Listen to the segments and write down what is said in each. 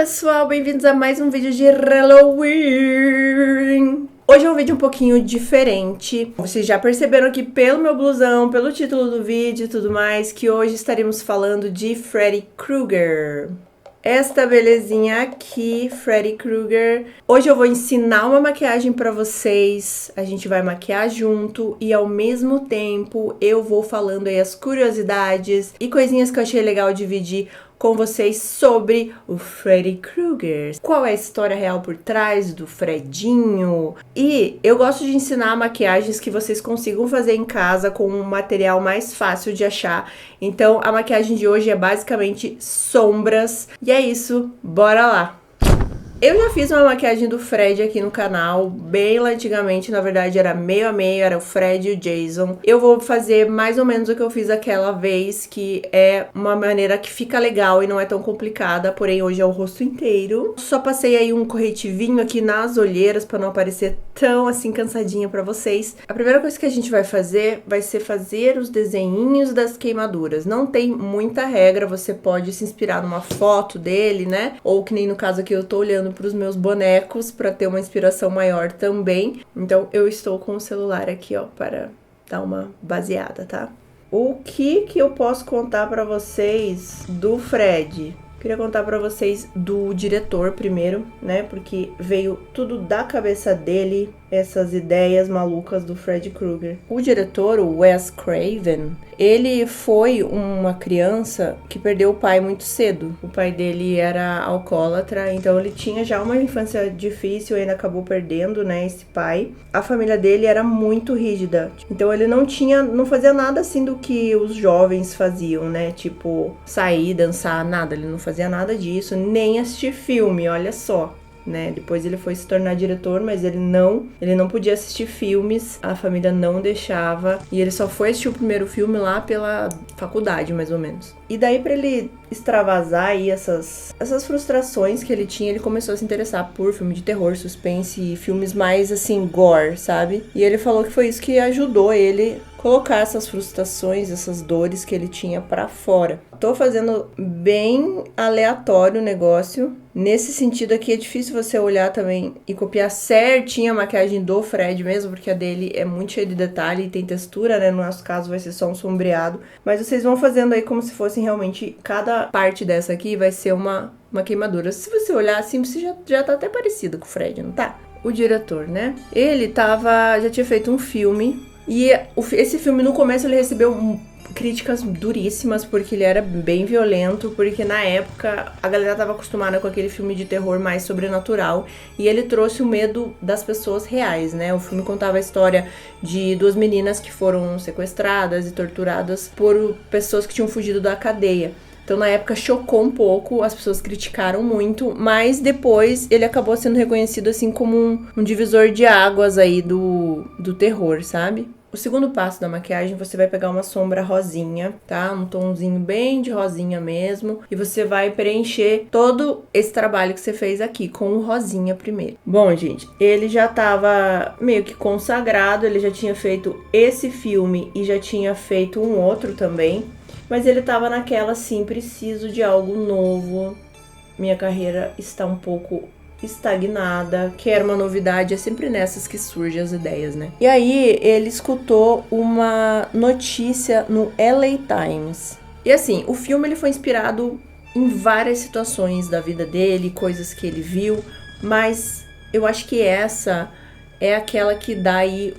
pessoal, bem-vindos a mais um vídeo de Halloween! Hoje é um vídeo um pouquinho diferente. Vocês já perceberam aqui pelo meu blusão, pelo título do vídeo e tudo mais, que hoje estaremos falando de Freddy Krueger. Esta belezinha aqui, Freddy Krueger. Hoje eu vou ensinar uma maquiagem pra vocês, a gente vai maquiar junto e ao mesmo tempo eu vou falando aí as curiosidades e coisinhas que eu achei legal dividir com vocês sobre o Freddy Krueger. Qual é a história real por trás do Fredinho? E eu gosto de ensinar maquiagens que vocês consigam fazer em casa com um material mais fácil de achar. Então a maquiagem de hoje é basicamente sombras. E é isso, bora lá! Eu já fiz uma maquiagem do Fred aqui no canal, bem lá antigamente, na verdade era meio a meio, era o Fred e o Jason. Eu vou fazer mais ou menos o que eu fiz aquela vez, que é uma maneira que fica legal e não é tão complicada, porém hoje é o rosto inteiro. Só passei aí um corretivinho aqui nas olheiras pra não aparecer tão assim cansadinha pra vocês. A primeira coisa que a gente vai ser fazer os desenhinhos das queimaduras. Não tem muita regra, você pode se inspirar numa foto dele, né? Ou que nem no caso aqui eu tô olhando para os meus bonecos para ter uma inspiração maior também. Então eu estou com o celular aqui, ó, para dar uma baseada, tá? O que eu posso contar para vocês do Fred? Queria contar pra vocês do diretor primeiro, né? Porque veio tudo da cabeça dele, essas ideias malucas do Freddy Krueger. O diretor, o Wes Craven, ele foi uma criança que perdeu o pai muito cedo. O pai dele era alcoólatra, então ele tinha já uma infância difícil e ainda acabou perdendo, né, esse pai. A família dele era muito rígida, então ele não fazia nada assim do que os jovens faziam, né? Tipo, sair, dançar, nada. Ele não fazia nada disso, nem assistir filme, olha só. Né? Depois ele foi se tornar diretor, mas ele não podia assistir filmes, a família não deixava, e ele só foi assistir o primeiro filme lá pela faculdade, mais ou menos. E daí, pra ele extravasar aí essas frustrações que ele tinha, ele começou a se interessar por filme de terror, suspense e filmes mais assim, gore, sabe? E ele falou que foi isso que ajudou ele colocar essas frustrações, essas dores que ele tinha pra fora. Tô fazendo bem aleatório o negócio. Nesse sentido aqui é difícil você olhar também e copiar certinho a maquiagem do Fred mesmo, porque a dele é muito cheia de detalhe e tem textura, né? No nosso caso vai ser só um sombreado. Mas vocês vão fazendo aí como se fosse realmente, cada parte dessa aqui vai ser uma queimadura. Se você olhar assim, você já tá até parecido com o Fred, não tá? O diretor, né? Ele já tinha feito um filme. E esse filme, no começo, ele recebeu críticas duríssimas, porque ele era bem violento, porque na época a galera tava acostumada com aquele filme de terror mais sobrenatural, e ele trouxe o medo das pessoas reais, né? O filme contava a história de duas meninas que foram sequestradas e torturadas por pessoas que tinham fugido da cadeia. Então, na época, chocou um pouco, as pessoas criticaram muito, mas depois ele acabou sendo reconhecido, assim, como um divisor de águas aí do terror, sabe? O segundo passo da maquiagem, você vai pegar uma sombra rosinha, tá? Um tomzinho bem de rosinha mesmo. E você vai preencher todo esse trabalho que você fez aqui com o rosinha primeiro. Bom, gente, ele já tava meio que consagrado, ele já tinha feito esse filme e já tinha feito um outro também. Mas ele tava naquela assim, preciso de algo novo, minha carreira está um pouco estagnada, quero uma novidade, é sempre nessas que surgem as ideias, né? E aí ele escutou uma notícia no LA Times. E assim, o filme ele foi inspirado em várias situações da vida dele, coisas que ele viu, mas eu acho que essa é aquela que dá aí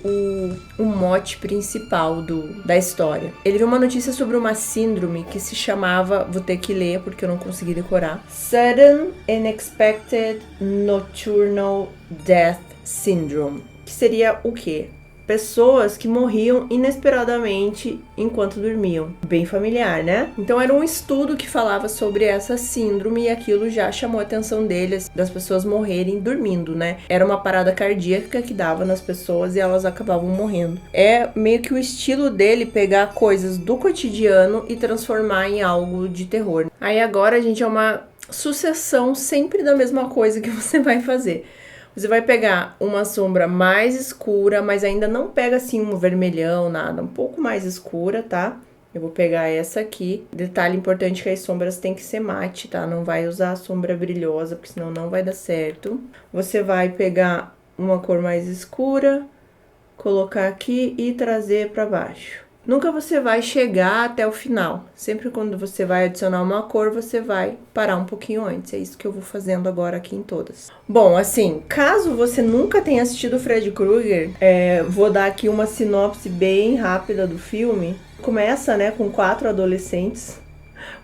o mote principal da história. Ele viu uma notícia sobre uma síndrome que se chamava, vou ter que ler porque eu não consegui decorar, Sudden Unexpected Nocturnal Death Syndrome. Que seria o quê? Pessoas que morriam inesperadamente enquanto dormiam. Bem familiar, né? Então era um estudo que falava sobre essa síndrome e aquilo já chamou a atenção deles, das pessoas morrerem dormindo, né? Era uma parada cardíaca que dava nas pessoas e elas acabavam morrendo. É meio que o estilo dele pegar coisas do cotidiano e transformar em algo de terror. Aí agora, gente, é uma sucessão sempre da mesma coisa que você vai fazer. Você vai pegar uma sombra mais escura, mas ainda não pega assim um vermelhão, nada. Um pouco mais escura, tá? Eu vou pegar essa aqui. Detalhe importante que as sombras tem que ser mate, tá? Não vai usar a sombra brilhosa, porque senão não vai dar certo. Você vai pegar uma cor mais escura, colocar aqui e trazer para baixo. Nunca você vai chegar até o final. Sempre quando você vai adicionar uma cor, você vai parar um pouquinho antes. É isso que eu vou fazendo agora aqui em todas. Bom, assim, caso você nunca tenha assistido Freddy Krueger, vou dar aqui uma sinopse bem rápida do filme. Começa, né, com 4 adolescentes.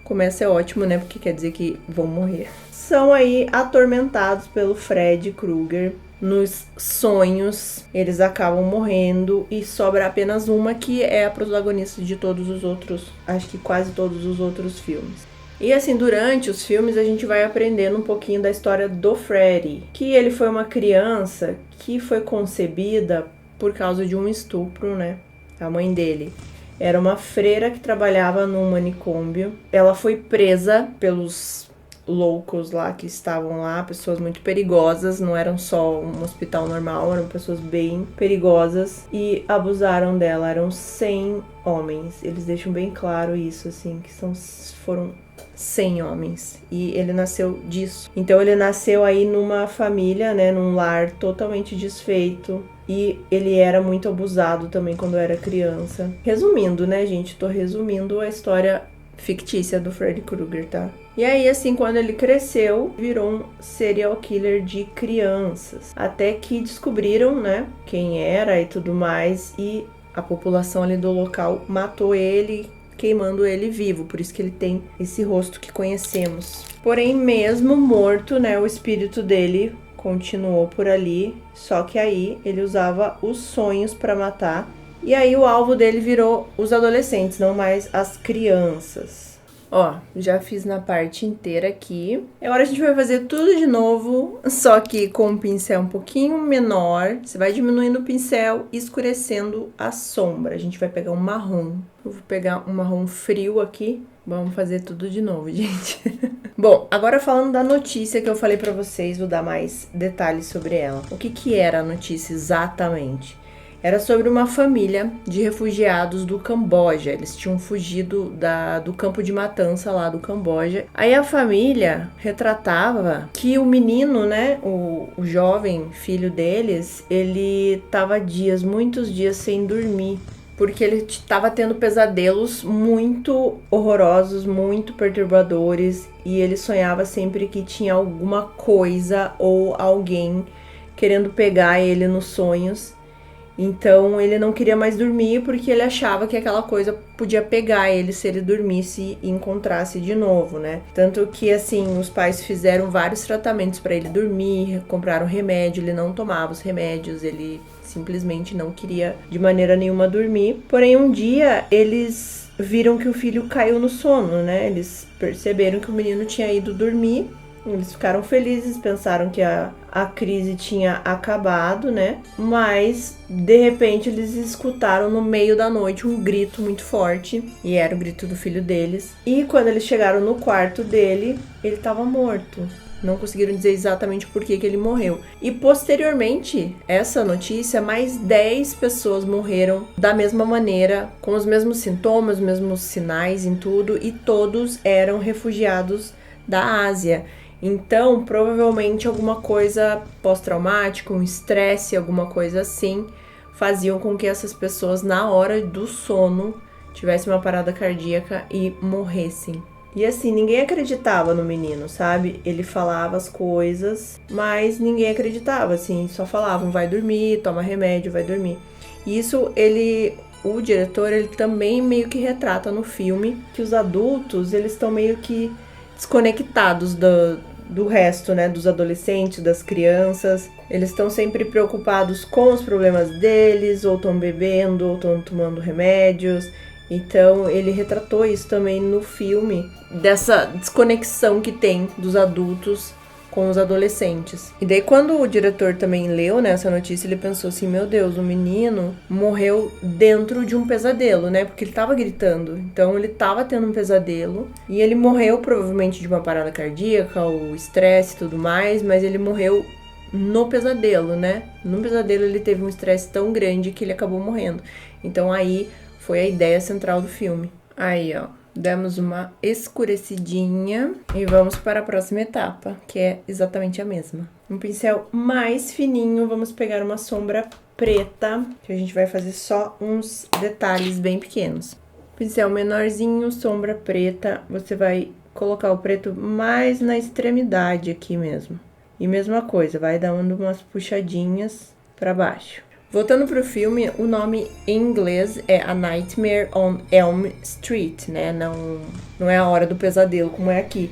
Começa é ótimo, né, porque quer dizer que vão morrer. São aí atormentados pelo Freddy Krueger. Nos sonhos, eles acabam morrendo e sobra apenas uma que é a protagonista de todos os outros, acho que quase todos os outros filmes. E assim, durante os filmes a gente vai aprendendo um pouquinho da história do Freddy, que ele foi uma criança que foi concebida por causa de um estupro, né? A mãe dele era uma freira que trabalhava num manicômio. Ela foi presa pelos loucos lá que estavam lá, pessoas muito perigosas, não eram só um hospital normal, eram pessoas bem perigosas e abusaram dela. Eram 100 homens, eles deixam bem claro isso, assim, que foram 100 homens e ele nasceu disso. Então ele nasceu aí numa família, né, num lar totalmente desfeito. E ele era muito abusado também quando era criança. Resumindo, né, gente? Tô resumindo a história fictícia do Freddy Krueger, tá? E aí, assim, quando ele cresceu, virou um serial killer de crianças. Até que descobriram, né, quem era e tudo mais. E a população ali do local matou ele, queimando ele vivo. Por isso que ele tem esse rosto que conhecemos. Porém, mesmo morto, né, o espírito dele continuou por ali. Só que aí ele usava os sonhos para matar. E aí o alvo dele virou os adolescentes, não mais as crianças. Ó, já fiz na parte inteira aqui. Agora a gente vai fazer tudo de novo, só que com um pincel um pouquinho menor. Você vai diminuindo o pincel e escurecendo a sombra. A gente vai pegar um marrom. Eu vou pegar um marrom frio aqui. Vamos fazer tudo de novo, gente. Bom, agora falando da notícia que eu falei pra vocês, vou dar mais detalhes sobre ela. O que era a notícia exatamente? Era sobre uma família de refugiados do Camboja. Eles tinham fugido do campo de matança lá do Camboja. Aí a família retratava que o menino, né, o jovem filho deles, ele tava muitos dias sem dormir. Porque ele estava tendo pesadelos muito horrorosos, muito perturbadores. E ele sonhava sempre que tinha alguma coisa ou alguém querendo pegar ele nos sonhos. Então ele não queria mais dormir porque ele achava que aquela coisa podia pegar ele se ele dormisse e encontrasse de novo, né? Tanto que, assim, os pais fizeram vários tratamentos para ele dormir, compraram remédio, ele não tomava os remédios, ele simplesmente não queria de maneira nenhuma dormir. Porém, um dia eles viram que o filho caiu no sono, né? Eles perceberam que o menino tinha ido dormir. Eles ficaram felizes, pensaram que a crise tinha acabado, né? Mas, de repente, eles escutaram no meio da noite um grito muito forte. E era o grito do filho deles. E quando eles chegaram no quarto dele, ele estava morto. Não conseguiram dizer exatamente por que ele morreu. E posteriormente, essa notícia, mais 10 pessoas morreram da mesma maneira, com os mesmos sintomas, os mesmos sinais em tudo. E todos eram refugiados da Ásia. Então, provavelmente alguma coisa pós-traumática, um estresse, alguma coisa assim, faziam com que essas pessoas, na hora do sono, tivessem uma parada cardíaca e morressem. E assim, ninguém acreditava no menino, sabe? Ele falava as coisas, mas ninguém acreditava, assim, só falavam, vai dormir, toma remédio, vai dormir. E isso, o diretor, ele também meio que retrata no filme que os adultos, eles estão meio que desconectados do resto, né, dos adolescentes, das crianças. Eles estão sempre preocupados com os problemas deles, ou estão bebendo, ou estão tomando remédios. Então, ele retratou isso também no filme, dessa desconexão que tem dos adultos com os adolescentes. E daí, quando o diretor também leu, né, essa notícia, ele pensou assim, meu Deus, o menino morreu dentro de um pesadelo, né, porque ele tava gritando. Então, ele tava tendo um pesadelo e ele morreu provavelmente de uma parada cardíaca, ou estresse e tudo mais, mas ele morreu no pesadelo, né? No pesadelo, ele teve um estresse tão grande que ele acabou morrendo. Então, aí foi a ideia central do filme. Aí, ó, damos uma escurecidinha e vamos para a próxima etapa, que é exatamente a mesma. Um pincel mais fininho, vamos pegar uma sombra preta, que a gente vai fazer só uns detalhes bem pequenos. Pincel menorzinho, sombra preta, você vai colocar o preto mais na extremidade aqui mesmo. E mesma coisa, vai dando umas puxadinhas para baixo. Voltando pro filme, o nome em inglês é A Nightmare on Elm Street, né? Não é A Hora do Pesadelo, como é aqui.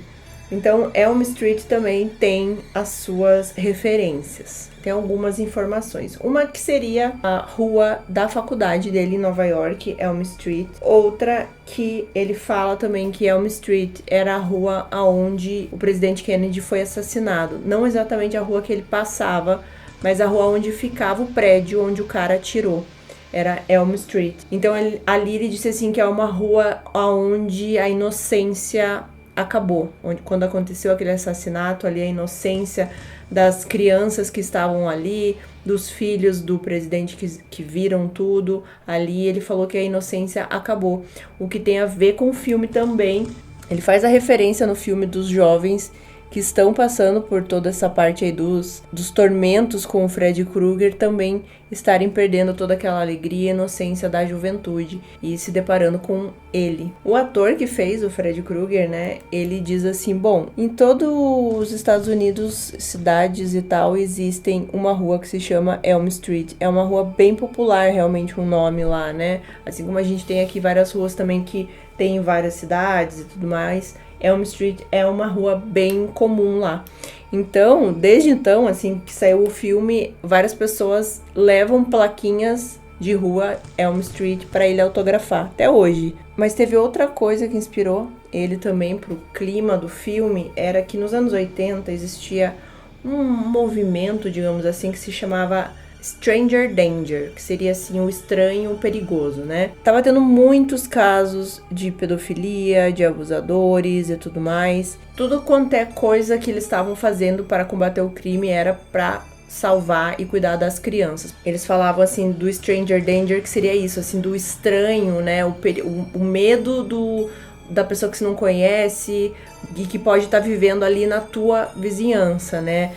Então, Elm Street também tem as suas referências. Tem algumas informações. Uma que seria a rua da faculdade dele em Nova York, Elm Street. Outra que ele fala também que Elm Street era a rua onde o presidente Kennedy foi assassinado. Não exatamente a rua que ele passava, mas a rua onde ficava o prédio onde o cara atirou. Era Elm Street. Então ali ele disse assim que é uma rua onde a inocência acabou. Quando aconteceu aquele assassinato, ali a inocência das crianças que estavam ali, dos filhos do presidente que viram tudo. Ali ele falou que a inocência acabou. O que tem a ver com o filme também. Ele faz a referência no filme dos jovens que estão passando por toda essa parte aí dos tormentos com o Freddy Krueger, também estarem perdendo toda aquela alegria e inocência da juventude e se deparando com ele. O ator que fez o Freddy Krueger, né, ele diz assim, bom, em todos os Estados Unidos, cidades e tal, existem uma rua que se chama Elm Street. É uma rua bem popular, realmente, um nome lá, né? Assim como a gente tem aqui várias ruas também que tem em várias cidades e tudo mais. Elm Street é uma rua bem comum lá. Então, desde então, assim que saiu o filme, várias pessoas levam plaquinhas de rua Elm Street para ele autografar, até hoje. Mas teve outra coisa que inspirou ele também pro clima do filme, era que nos anos 80 existia um movimento, digamos assim, que se chamava Stranger Danger, que seria assim o estranho perigoso, né? Tava tendo muitos casos de pedofilia, de abusadores e tudo mais. Tudo quanto é coisa que eles estavam fazendo para combater o crime era para salvar e cuidar das crianças. Eles falavam assim do Stranger Danger, que seria isso, assim, do estranho, né? O medo da pessoa que você não conhece e que pode estar vivendo ali na tua vizinhança, né?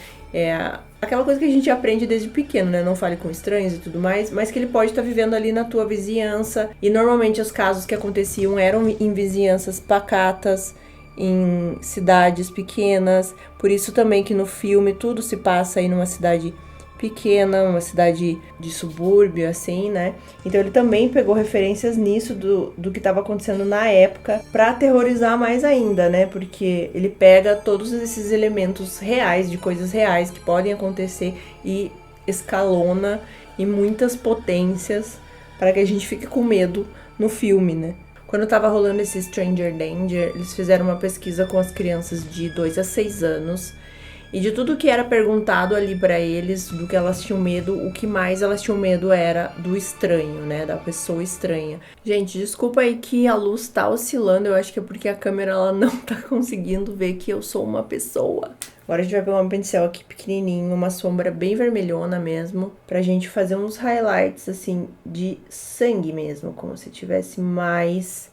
Aquela coisa que a gente aprende desde pequeno, né? Não fale com estranhos e tudo mais, mas que ele pode estar vivendo ali na tua vizinhança. E normalmente os casos que aconteciam eram em vizinhanças pacatas, em cidades pequenas. Por isso também que no filme tudo se passa aí numa cidade pequena, uma cidade de subúrbio, assim, né? Então ele também pegou referências nisso do que estava acontecendo na época para aterrorizar mais ainda, né? Porque ele pega todos esses elementos reais, de coisas reais que podem acontecer e escalona em muitas potências para que a gente fique com medo no filme, né? Quando tava rolando esse Stranger Danger, eles fizeram uma pesquisa com as crianças de 2 a 6 anos. E de tudo que era perguntado ali pra eles, do que elas tinham medo, o que mais elas tinham medo era do estranho, né? Da pessoa estranha. Gente, desculpa aí que a luz tá oscilando, eu acho que é porque a câmera ela não tá conseguindo ver que eu sou uma pessoa. Agora a gente vai pegar um pincel aqui pequenininho, uma sombra bem vermelhona mesmo, pra gente fazer uns highlights, assim, de sangue mesmo, como se tivesse mais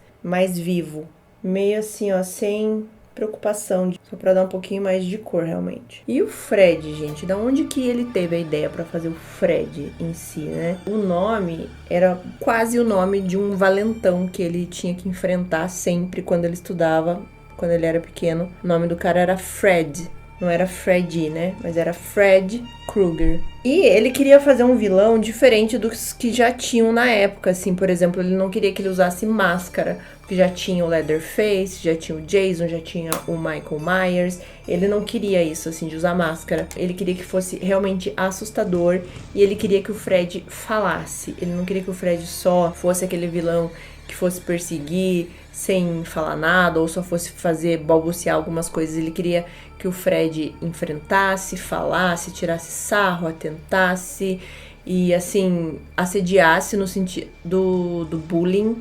vivo. Meio assim, ó, sem preocupação, só pra dar um pouquinho mais de cor, realmente. E o Fred, gente, da onde que ele teve a ideia pra fazer o Fred em si, né? O nome era quase o nome de um valentão que ele tinha que enfrentar sempre quando ele estudava, quando ele era pequeno. O nome do cara era Fred. Não era Freddy, né? Mas era Fred Krueger. E ele queria fazer um vilão diferente dos que já tinham na época, assim. Por exemplo, ele não queria que ele usasse máscara, porque já tinha o Leatherface, já tinha o Jason, já tinha o Michael Myers. Ele não queria isso, assim, de usar máscara. Ele queria que fosse realmente assustador e ele queria que o Fred falasse. Ele não queria que o Fred só fosse aquele vilão que fosse perseguir sem falar nada ou só fosse fazer balbuciar algumas coisas. Ele queria que o Fred enfrentasse, falasse, tirasse sarro, atentasse e, assim, assediasse no sentido do bullying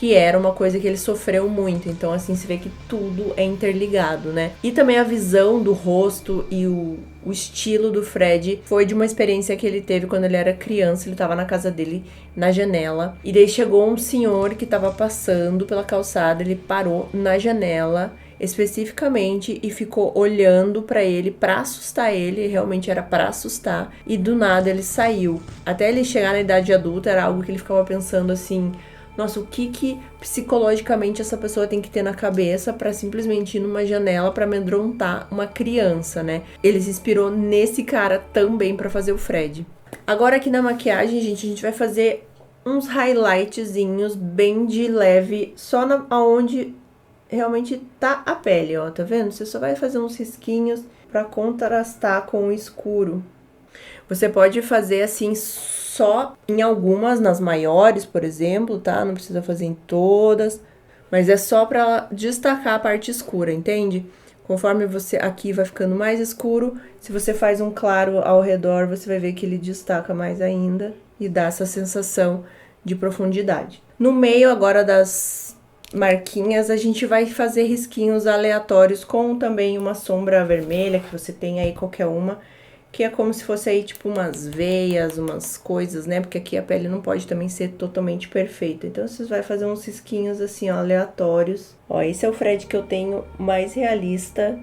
que era uma coisa que ele sofreu muito. Então, assim, se vê que tudo é interligado, né? E também a visão do rosto e o estilo do Fred foi de uma experiência que ele teve quando ele era criança. Ele tava na casa dele, na janela, e daí chegou um senhor que tava passando pela calçada, ele parou na janela especificamente e ficou olhando pra ele pra assustar ele, realmente era pra assustar, e do nada ele saiu. Até ele chegar na idade adulta era algo que ele ficava pensando assim: nossa, o que psicologicamente essa pessoa tem que ter na cabeça pra simplesmente ir numa janela pra amedrontar uma criança, né? Ele se inspirou nesse cara também pra fazer o Fred. Agora aqui na maquiagem, gente, a gente vai fazer uns highlightzinhos bem de leve, só aonde realmente tá a pele, ó, tá vendo? Você só vai fazer uns risquinhos pra contrastar com o escuro. Você pode fazer assim só em algumas, nas maiores, por exemplo, tá? Não precisa fazer em todas, mas é só pra destacar a parte escura, entende? Conforme você aqui vai ficando mais escuro, se você faz um claro ao redor, você vai ver que ele destaca mais ainda e dá essa sensação de profundidade. No meio agora das marquinhas, a gente vai fazer risquinhos aleatórios com também uma sombra vermelha, que você tem aí qualquer uma, que é como se fosse aí tipo umas veias, umas coisas, né? Porque aqui a pele não pode também ser totalmente perfeita. Então, você vai fazer uns risquinhos assim, ó, aleatórios. Ó, esse é o Fred que eu tenho mais realista.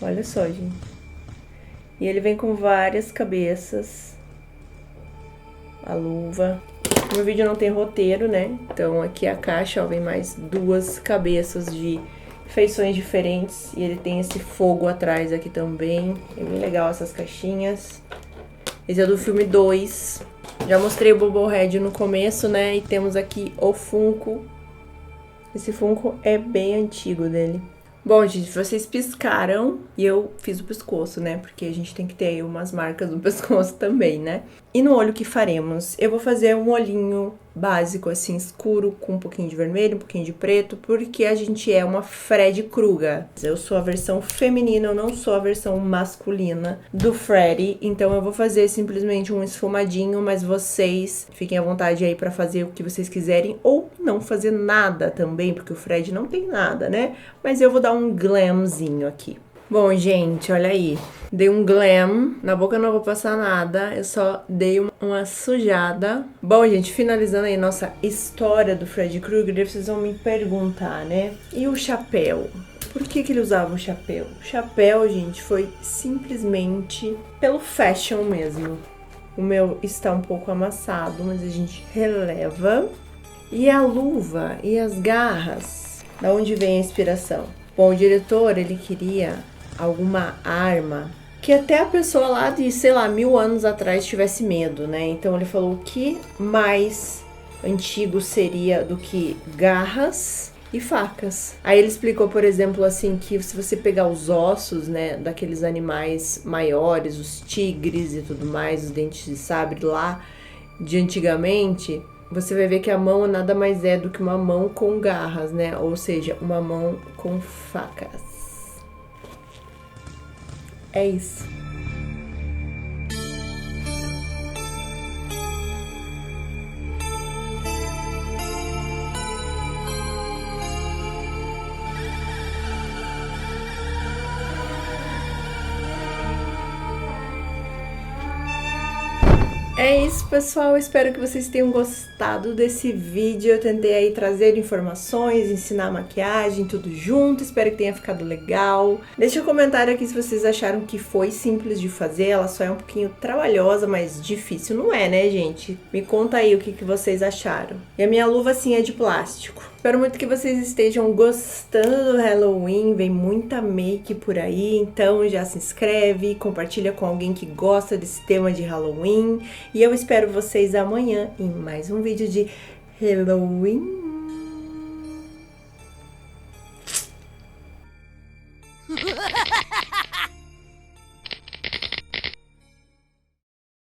Olha só, gente. E ele vem com várias cabeças. A luva. O meu vídeo não tem roteiro, né? Então aqui a caixa, ó, vem mais 2 cabeças de feições diferentes. E ele tem esse fogo atrás aqui também. É bem legal essas caixinhas. Esse é do filme 2. Já mostrei o Bubblehead no começo, né? E temos aqui o Funko. Esse Funko é bem antigo dele. Bom, gente, vocês piscaram e eu fiz o pescoço, né? Porque a gente tem que ter aí umas marcas no pescoço também, né? E no olho que faremos? Eu vou fazer um olhinho básico, assim, escuro, com um pouquinho de vermelho, um pouquinho de preto, porque a gente é uma Freddy Krueger. Eu sou a versão feminina, eu não sou a versão masculina do Freddy, então eu vou fazer simplesmente um esfumadinho, mas vocês fiquem à vontade aí pra fazer o que vocês quiserem, ou não fazer nada também, porque o Freddy não tem nada, né? Mas eu vou dar um glamzinho aqui. Bom, gente, olha aí. Dei um glam. Na boca eu não vou passar nada. Eu só dei uma sujada. Bom, gente, finalizando aí nossa história do Freddy Krueger, vocês vão me perguntar, né? E o chapéu? Por que ele usava o chapéu? O chapéu, gente, foi simplesmente pelo fashion mesmo. O meu está um pouco amassado, mas a gente releva. E a luva e as garras? Da onde vem a inspiração? Bom, o diretor, ele queria alguma arma que até a pessoa lá de, sei lá, 1000 anos atrás tivesse medo, né? Então ele falou, o que mais antigo seria do que garras e facas? Aí ele explicou, por exemplo, assim, que se você pegar os ossos, né, daqueles animais maiores, os tigres e tudo mais, os dentes de sabre lá de antigamente, você vai ver que a mão nada mais é do que uma mão com garras, né? Ou seja, uma mão com facas. É isso. É isso, pessoal. Espero que vocês tenham gostado desse vídeo. Eu tentei aí trazer informações, ensinar maquiagem, tudo junto. Espero que tenha ficado legal. Deixa um comentário aqui se vocês acharam que foi simples de fazer. Ela só é um pouquinho trabalhosa, mas difícil não é, né, gente? Me conta aí o que vocês acharam. E a minha luva, assim, é de plástico. Espero muito que vocês estejam gostando do Halloween, vem muita make por aí, então já se inscreve, compartilha com alguém que gosta desse tema de Halloween. E eu espero vocês amanhã em mais um vídeo de Halloween.